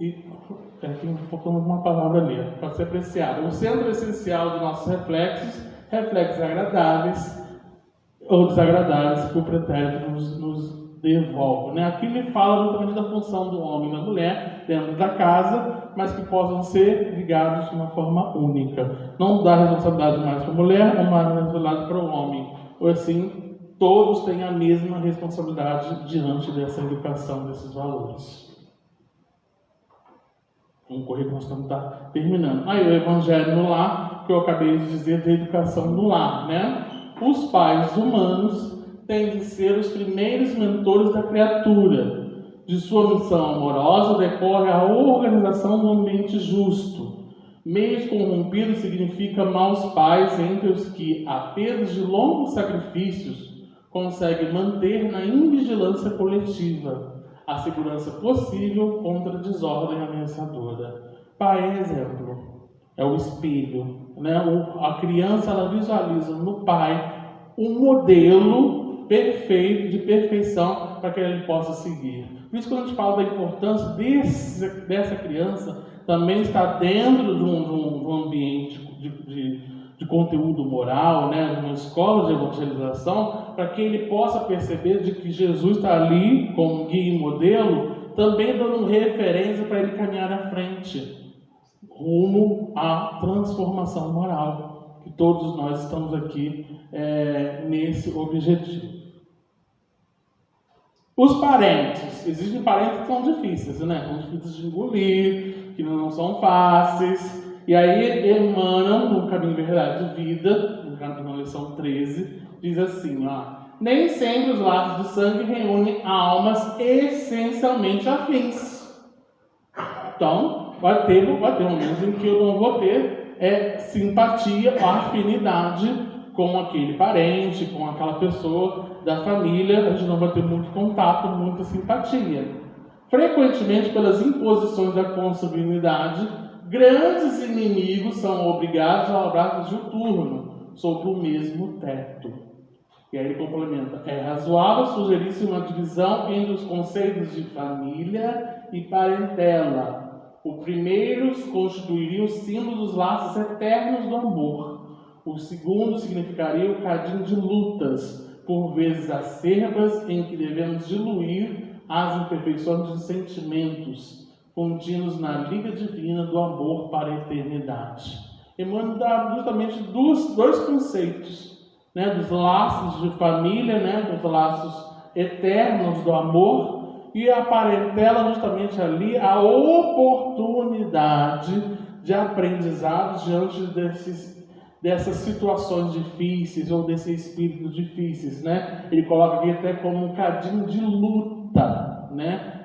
aqui faltando uma palavra ali, pode ser apreciado. O centro essencial de nossos reflexos agradáveis ou desagradáveis que o pretérito nos devolve. Né? Aqui me fala justamente da função do homem e da mulher dentro da casa, mas que possam ser ligados de uma forma única. Não dá responsabilidade mais para a mulher ou mais responsabilidade para o homem. Ou assim, todos têm a mesma responsabilidade diante dessa educação, desses valores. Vamos correr, nós estamos terminando. Aí o Evangelho no lar, que eu acabei de dizer da educação no lar, né? Os pais humanos têm de ser os primeiros mentores da criatura. De sua missão amorosa decorre a organização do ambiente justo. Meios corrompidos significa maus pais entre os que, a peso de longos sacrifícios, conseguem manter na invigilância coletiva a segurança possível contra a desordem ameaçadora. Pai é exemplo, é o espelho. Né? A criança ela visualiza no pai um modelo perfeito, de perfeição, para que ele possa seguir. Por isso, quando a gente fala da importância dessa criança, também está dentro de um ambiente de conteúdo moral, né, de uma escola de evangelização, para que ele possa perceber de que Jesus está ali como guia e modelo, também dando referência para ele caminhar à frente, rumo à transformação moral, que todos nós estamos aqui nesse objetivo. Os parentes, existem parentes que são difíceis, né? São difíceis de engolir, que não são fáceis. E aí Emmanuel, no Caminho, Verdade e Vida, na lição 13, diz assim, nem sempre os laços de sangue reúnem almas essencialmente afins. Então, vai ter momentos em que eu não vou ter simpatia ou afinidade com aquele parente, com aquela pessoa da família, a gente não vai ter muito contato, muita simpatia. Frequentemente, pelas imposições da consanguinidade, grandes inimigos são obrigados ao abraço diuturno sob o mesmo teto. E aí ele complementa, é razoável sugerir-se uma divisão entre os conceitos de família e parentela. O primeiro constituiria o símbolo dos laços eternos do amor. O segundo significaria o cadinho de lutas, por vezes acerbas, em que devemos diluir as imperfeições dos sentimentos, contínuos na liga divina do amor para a eternidade. Emmanuel dá justamente dois conceitos, dos laços de família, dos laços eternos do amor, e a parentela justamente ali a oportunidade de aprendizado diante dessas situações difíceis ou desses espíritos difíceis, Ele coloca aqui até como um cadinho de luta,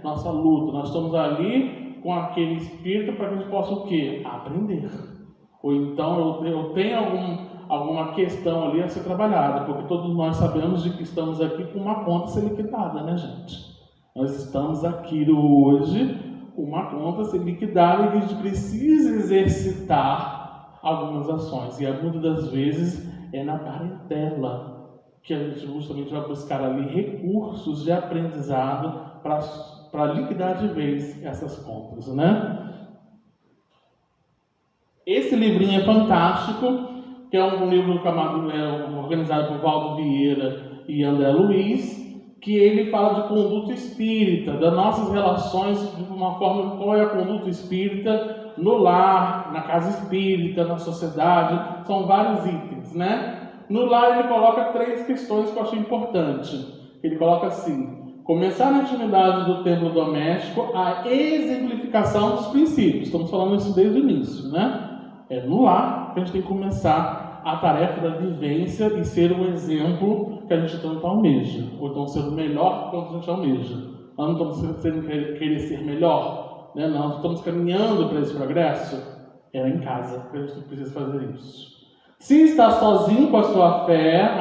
Nossa luta. Nós estamos ali com aquele espírito para que a gente possa o quê? Aprender. Ou então eu tenho alguma questão ali a ser trabalhada, porque todos nós sabemos de que estamos aqui com uma conta a ser liquidada, gente? Nós estamos aqui hoje com uma conta a ser liquidada e a gente precisa exercitar algumas ações. E muitas das vezes é na parentela que a gente justamente vai buscar ali recursos de aprendizado para liquidar de vez essas contas, Esse livrinho é fantástico, que é um livro organizado por Valdo Vieira e André Luiz, que ele fala de conduta espírita, das nossas relações, de uma forma, qual é a conduta espírita no lar, na casa espírita, na sociedade, são vários itens, No lar ele coloca 3 questões que eu achei importante. Ele coloca assim, começar na intimidade do templo doméstico a exemplificação dos princípios. Estamos falando isso desde o início, É no lar que a gente tem que começar a tarefa da vivência e ser o exemplo que a gente tanto almeja, ou então ser o melhor quanto a gente almeja. Nós não estamos querer ser melhor, Nós estamos caminhando para esse progresso. É em casa que a gente precisa fazer isso. Se está sozinho com a sua fé,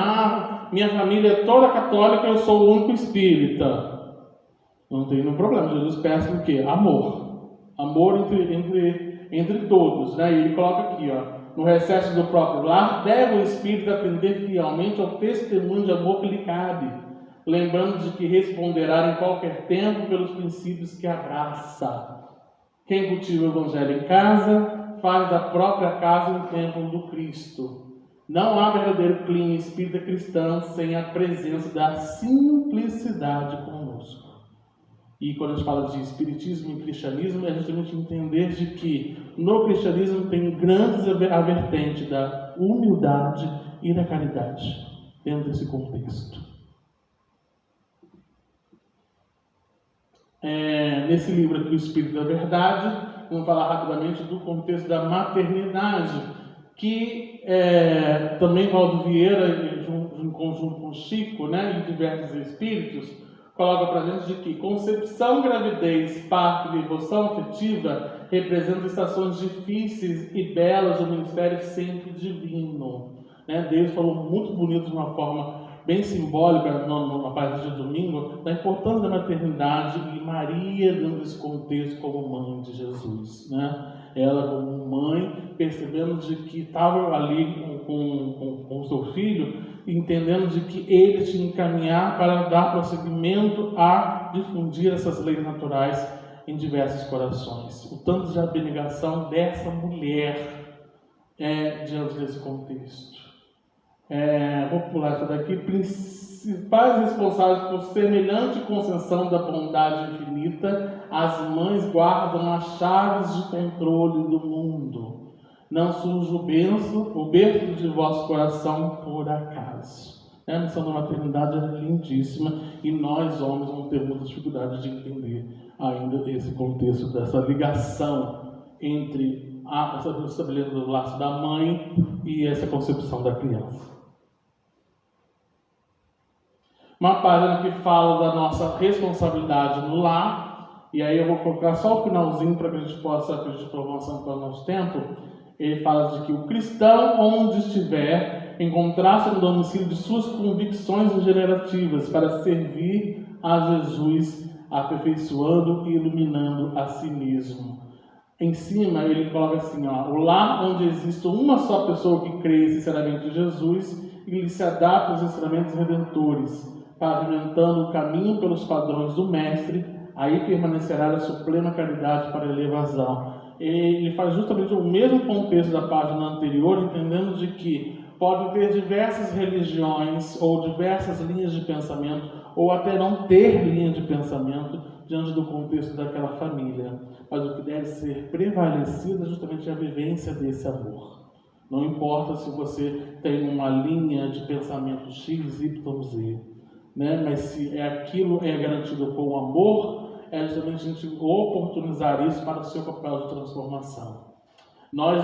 minha família é toda católica, eu sou o único espírita. Não tem nenhum problema. Jesus peça o quê? Amor. Amor entre todos, E ele coloca aqui, no recesso do próprio lar, deve o espírito atender fielmente ao testemunho de amor que lhe cabe, lembrando de que responderá em qualquer tempo pelos princípios que abraça. Quem cultiva o evangelho em casa, faz da própria casa um templo do Cristo. Não há verdadeiro clima espírita cristã sem a presença da simplicidade conosco. E quando a gente fala de espiritismo e cristianismo, é justamente entender de que no cristianismo tem grandes a vertente da humildade e da caridade dentro desse contexto. Nesse livro aqui, O Espírito da Verdade, vamos falar rapidamente do contexto da maternidade, que também Valdo Vieira, em conjunto com Chico, e diversos espíritos, coloca para a gente de que concepção, gravidez, parto e devoção afetiva representam estações difíceis e belas do ministério sempre divino. Deus falou muito bonito de uma forma bem simbólica na parte de domingo, da importância da maternidade e Maria dentro desse contexto como mãe de Jesus. Ela como mãe, percebendo de que estava ali com o seu filho, entendendo de que ele tinha que caminhar para dar prosseguimento a difundir essas leis naturais em diversos corações. O tanto de abnegação dessa mulher diante desse contexto. Vou pular isso daqui. Principais responsáveis por semelhante concessão da bondade infinita, as mães guardam as chaves de controle do mundo. Não surge o berço de vosso coração por acaso. A missão da maternidade é lindíssima e nós, homens, vamos ter muita dificuldade de entender ainda esse contexto dessa ligação entre estabelecendo o laço da mãe e essa concepção da criança. Uma página que fala da nossa responsabilidade no lar, e aí eu vou colocar só o finalzinho para que a gente possa avançando para o nosso tempo. Ele fala de que o cristão, onde estiver, encontrar-se no domicílio de suas convicções regenerativas para servir a Jesus, aperfeiçoando e iluminando a si mesmo. Em cima ele coloca assim, o lar onde existe uma só pessoa que crê sinceramente em Jesus e lhe se adapta aos ensinamentos redentores, pavimentando o caminho pelos padrões do Mestre, aí permanecerá a sua plena caridade para a elevação. Ele faz justamente o mesmo contexto da página anterior, entendendo de que pode ter diversas religiões ou diversas linhas de pensamento, ou até não ter linha de pensamento diante do contexto daquela família. Mas o que deve ser prevalecido é justamente a vivência desse amor. Não importa se você tem uma linha de pensamento X, Y, Z, né? Mas se aquilo é garantido com o amor, é justamente a gente oportunizar isso para o seu papel de transformação. Nós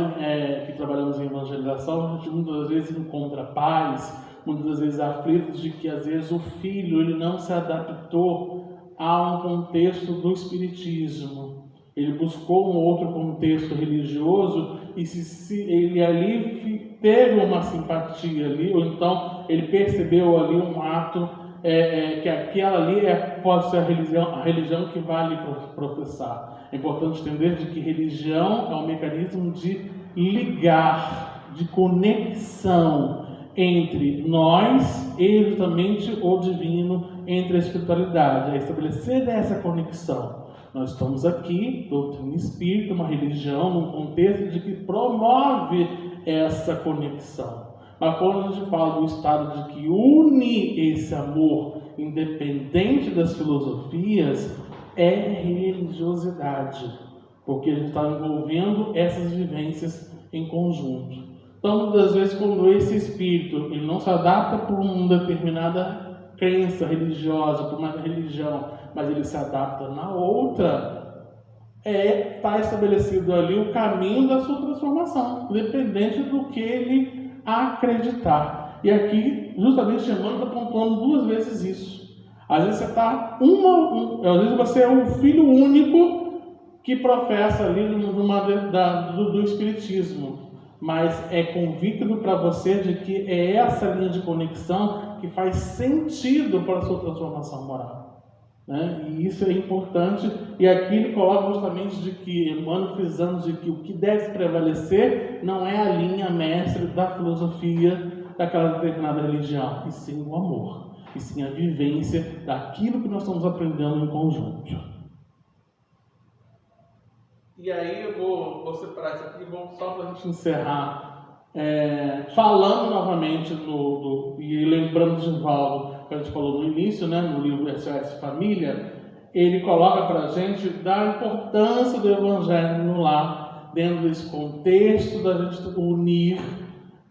que trabalhamos em evangelização, a gente muitas vezes encontra pais, muitas vezes aflitos de que às vezes o filho ele não se adaptou a um contexto do espiritismo. Ele buscou um outro contexto religioso e se ele ali teve uma simpatia ali, ou então ele percebeu ali um ato que aquela ali pode ser a religião que vale professar. É importante entender de que religião é um mecanismo de ligar, de conexão entre nós e justamente o divino, entre a espiritualidade. É estabelecer essa conexão. Nós estamos aqui, doutrina espírita, uma religião, num contexto de que promove essa conexão. Mas quando a gente fala do estado de que une esse amor, independente das filosofias, é religiosidade, porque a gente está envolvendo essas vivências em conjunto. Então, muitas vezes, quando esse espírito ele não se adapta por uma determinada crença religiosa, por uma religião, mas ele se adapta na outra, está estabelecido ali o caminho da sua transformação, independente do que ele acreditar. E aqui, justamente, Emmanuel está pontuando duas vezes isso. Às vezes você está às vezes você é um filho único que professa ali do espiritismo, mas é convicto para você de que é essa linha de conexão que faz sentido para a sua transformação moral, né? E isso é importante, e aqui ele coloca justamente de que Emmanuel frisando de que o que deve prevalecer não é a linha mestre da filosofia daquela determinada religião, e sim o amor, e sim a vivência daquilo que nós estamos aprendendo em conjunto. E aí eu vou separar isso aqui só para a gente encerrar, falando novamente e lembrando de Valdo, que a gente falou no início, né, no livro SOS Família, ele coloca para a gente da importância do Evangelho no lar, dentro desse contexto da gente unir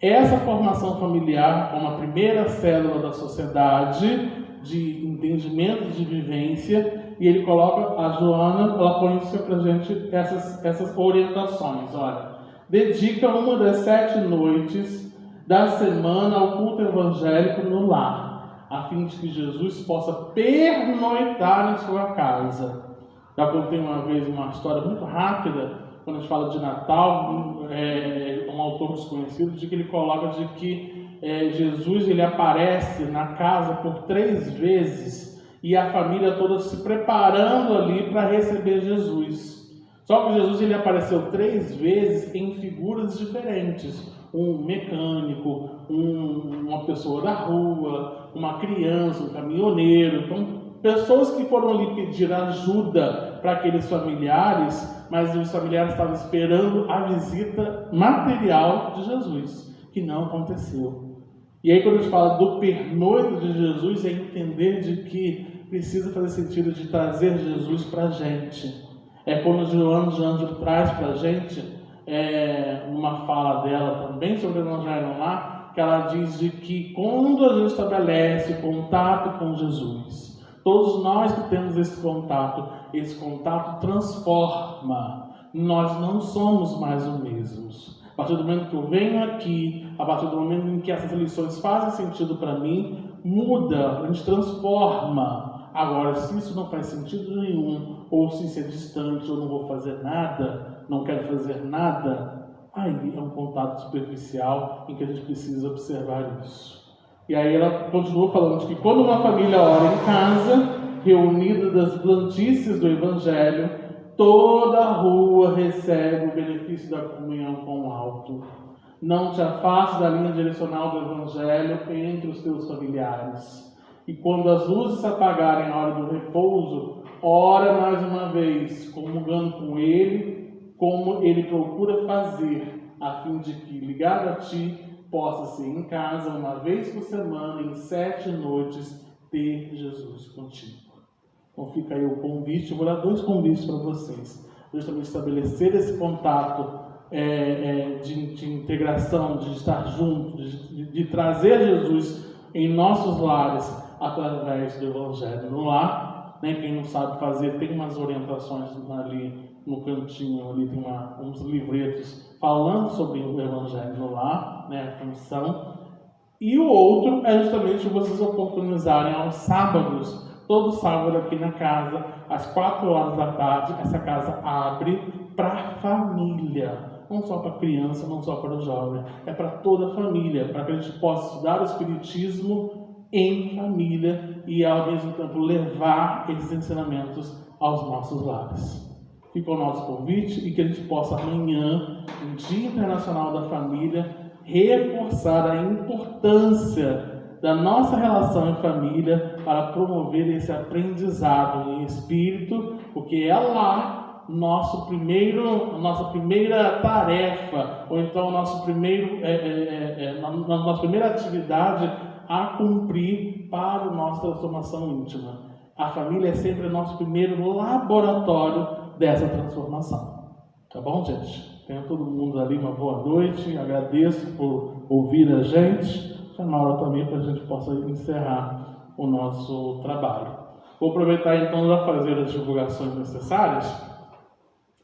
essa formação familiar como a primeira célula da sociedade, de entendimento, de vivência, e ele coloca, a Joana, ela põe isso para a gente, essas orientações. Olha, dedica uma das 7 noites da semana ao culto evangélico no lar, a fim de que Jesus possa pernoitar em sua casa. Já contei uma vez uma história muito rápida, quando a gente fala de Natal, um autor desconhecido, de que ele coloca de que Jesus ele aparece na casa por 3 vezes e a família toda se preparando ali para receber Jesus. Só que Jesus ele apareceu 3 vezes em figuras diferentes. Um mecânico, uma pessoa da rua, uma criança, um caminhoneiro. Então, pessoas que foram ali pedir ajuda para aqueles familiares, mas os familiares estavam esperando a visita material de Jesus, que não aconteceu. E aí quando a gente fala do pernoito de Jesus, é entender de que precisa fazer sentido de trazer Jesus para a gente. É quando Joana de Ângelo traz para a gente, uma fala dela também sobre o Evangelho lá, que ela diz de que quando a gente estabelece o contato com Jesus, todos nós que temos esse contato transforma. nós não somos mais os mesmos. A partir do momento que eu venho aqui, a partir do momento em que essas lições fazem sentido para mim, muda, a gente transforma. Agora, se isso não faz sentido nenhum, ou se isso é distante, eu não vou fazer nada, não quero fazer nada, aí é um contato superficial em que a gente precisa observar isso. E aí ela continua falando de que quando uma família ora em casa, reunida das plantícias do Evangelho, toda a rua recebe o benefício da comunhão com o alto. Não te afastes da linha direcional do Evangelho entre os teus familiares. E quando as luzes se apagarem na hora do repouso, ora mais uma vez, comungando com Ele, como Ele procura fazer, a fim de que, ligado a Ti, possa ser em casa, uma vez por semana, em 7 noites, ter Jesus contigo. Então fica aí o convite, eu vou dar 2 convites para vocês. Justamente estabelecer esse contato de integração, de estar junto, de trazer Jesus em nossos lares através do Evangelho no lar. Né? Quem não sabe fazer, tem umas orientações ali no cantinho, ali tem uns livretos falando sobre o Evangelho no lar, né? A função. E o outro é justamente vocês oportunizarem aos sábados, todo sábado aqui na casa, às 4 horas da tarde, essa casa abre para a família. Não só para a criança, não só para o jovem, é para toda a família, para que a gente possa estudar o Espiritismo em família e ao mesmo tempo levar esses ensinamentos aos nossos lares. Fica o nosso convite e que a gente possa amanhã, no Dia Internacional da Família, reforçar a importância da nossa relação em família para promover esse aprendizado em espírito, porque é lá nossa primeira tarefa, ou então nossa primeira atividade a cumprir para a nossa transformação íntima. A família é sempre o nosso primeiro laboratório dessa transformação. Tá bom, gente? Tenha todo mundo ali uma boa noite. Agradeço por ouvir a gente. Já na hora também para a gente possa encerrar o nosso trabalho. Vou aproveitar então para fazer as divulgações necessárias.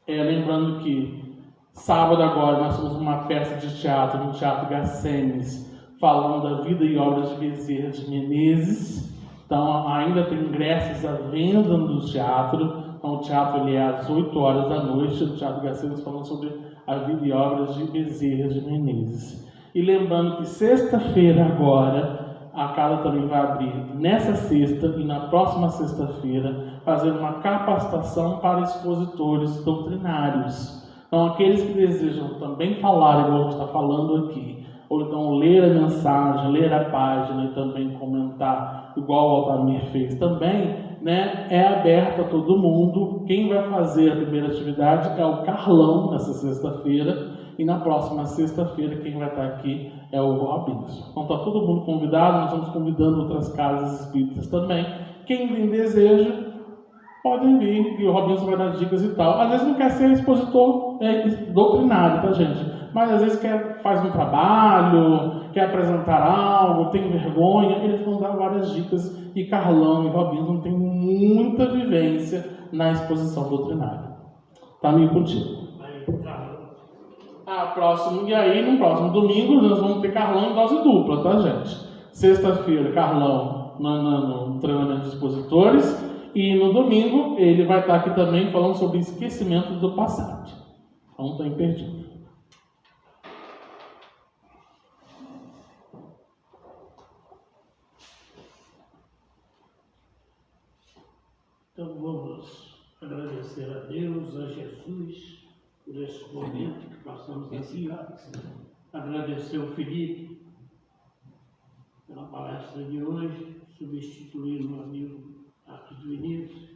Lembrando que sábado agora nós temos uma peça de teatro no Teatro Gacemes, falando da vida e obras de Bezerra de Menezes. Então ainda tem ingressos à venda no teatro. Então o teatro é às 8 horas da noite, no Teatro Gacemes, falando sobre a vida e obras de Bezerra de Menezes. E lembrando que sexta-feira agora, a casa também vai abrir nessa sexta e na próxima sexta-feira, fazendo uma capacitação para expositores doutrinários. Então aqueles que desejam também falar, igual a gente está falando aqui, ou então ler a mensagem, ler a página e também comentar, igual o Altamir fez também, né? É aberto a todo mundo. Quem vai fazer a primeira atividade é o Carlão, nessa sexta-feira, e na próxima sexta-feira quem vai estar aqui é o Robinson. Então está todo mundo convidado, nós estamos convidando outras casas espíritas também. Quem tem desejo, podem vir, e o Robinson vai dar dicas e tal. Às vezes não quer ser expositor doutrinário, tá, gente? Mas às vezes faz um trabalho, quer apresentar algo, tem vergonha, eles vão dar várias dicas. E Carlão e Robinson têm muita vivência na exposição doutrinária. Tá meio contigo. Próximo, e aí no próximo domingo nós vamos ter Carlão em dose dupla, tá, gente? Sexta-feira, Carlão no treinamento de expositores. E no domingo ele vai estar aqui também falando sobre esquecimento do passado. Então não está imperdível. Então vamos agradecer a Deus, a Jesus, por esse momento que passamos aqui. Agradecer ao Felipe pela palestra de hoje, substituindo o amigo Arthur Vinícius.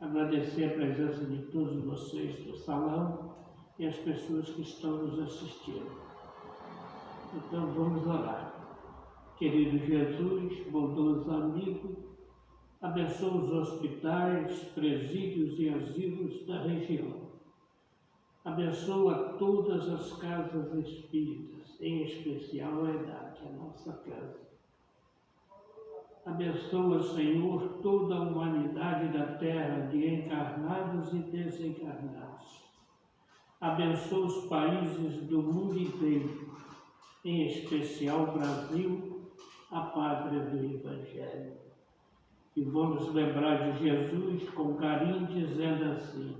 Agradecer a presença de todos vocês do salão e as pessoas que estão nos assistindo. Então vamos orar. Querido Jesus, bondoso amigo, abençoa os hospitais, presídios e asilos da região. Abençoa todas as casas espíritas, em especial a EDAC, a nossa casa. Abençoa, Senhor, toda a humanidade da terra, de encarnados e desencarnados. Abençoa os países do mundo inteiro, em especial o Brasil, a pátria do Evangelho. E vamos lembrar de Jesus com carinho, dizendo assim: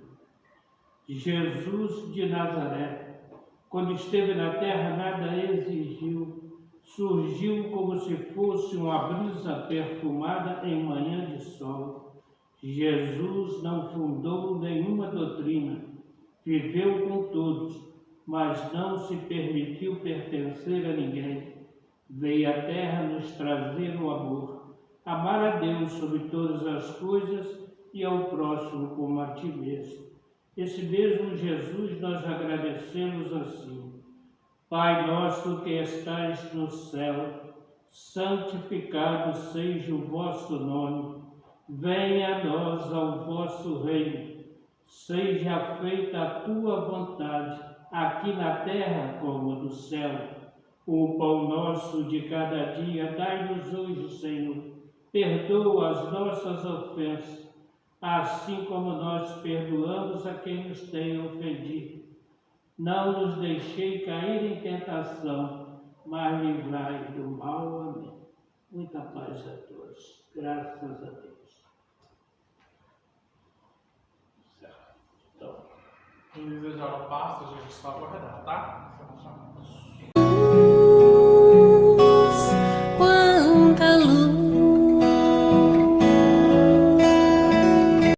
Jesus de Nazaré, quando esteve na terra, nada exigiu, surgiu como se fosse uma brisa perfumada em manhã de sol. Jesus não fundou nenhuma doutrina, viveu com todos, mas não se permitiu pertencer a ninguém. Veio à terra nos trazer o amor, amar a Deus sobre todas as coisas e ao próximo como a ti mesmo. Esse mesmo Jesus nós agradecemos assim: Pai nosso que estais no céu, santificado seja o vosso nome, venha a nós ao vosso reino, seja feita a tua vontade, aqui na terra como no céu. O pão nosso de cada dia dai-nos hoje, Senhor. Perdoa as nossas ofensas, assim como nós perdoamos a quem nos tem ofendido. Não nos deixei cair em tentação, mas livrai do mal. Amém. Muita paz a todos. Graças a Deus. Então, quem desejar o passo, a gente só aguardar, tá? Estamos chamados.